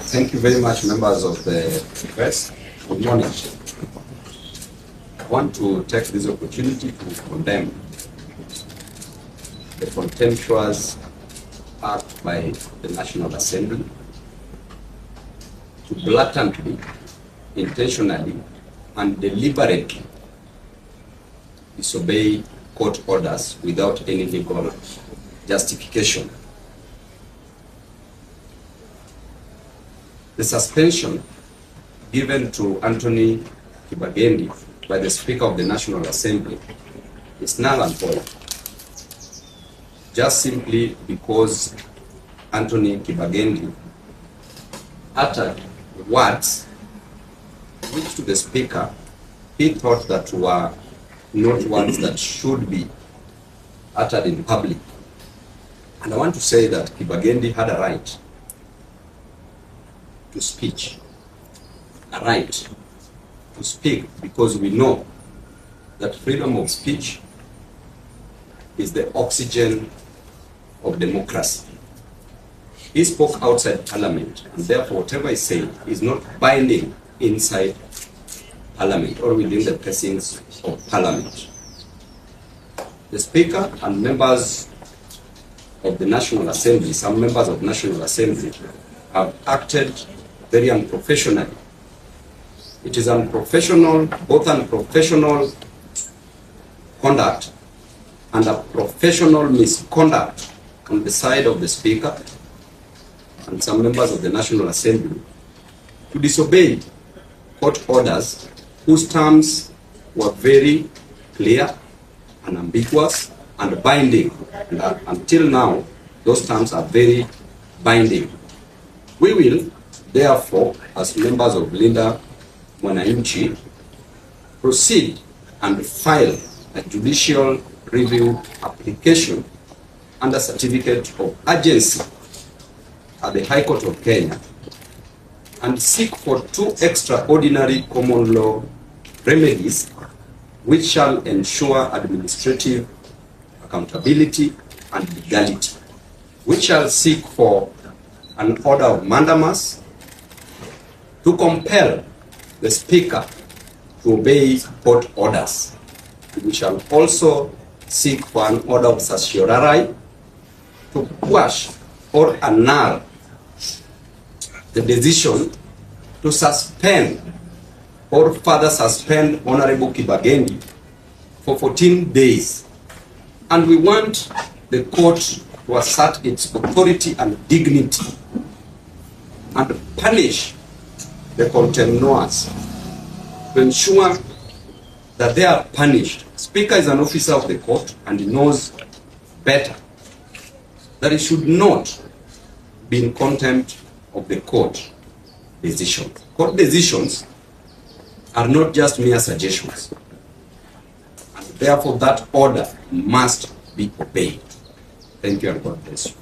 Thank you very much, members of the press. Good morning. I want to take this opportunity to condemn the contemptuous act by the National Assembly to blatantly, intentionally, and deliberately disobey court orders without any legal justification. The suspension given to Anthony Kibagendi by the Speaker of the National Assembly is null and void, just simply because Anthony Kibagendi uttered words which to the Speaker he thought that were not words that should be uttered in public. And I want to say that Kibagendi had a right to speech, a right to speak, because we know that freedom of speech is the oxygen of democracy. He spoke outside Parliament, and therefore whatever he said is not binding inside Parliament or within the precincts of Parliament. The Speaker and members of the National Assembly, some members of the National Assembly, have acted very unprofessionally. It is unprofessional, both unprofessional conduct and a professional misconduct on the side of the Speaker and some members of the National Assembly to disobey court orders whose terms were very clear, unambiguous, and binding. And until now, those terms are very binding. We will, therefore, as members of Linda Mwananchi, proceed and file a judicial review application under certificate of urgency at the High Court of Kenya and seek for 2 extraordinary common law remedies which shall ensure administrative accountability and legality, which shall seek for an order of mandamus to compel the Speaker to obey court orders. We shall also seek for an order of certiorari to quash or annul the decision to suspend or further suspend Honorable Kibagendi for 14 days. And we want the court to assert its authority and dignity and punish the contemptuous to ensure that they are punished. Speaker is an officer of the court and he knows better that he should not be in contempt of the court decision. Court decisions are not just mere suggestions, and therefore that order must be obeyed. Thank you and God bless you.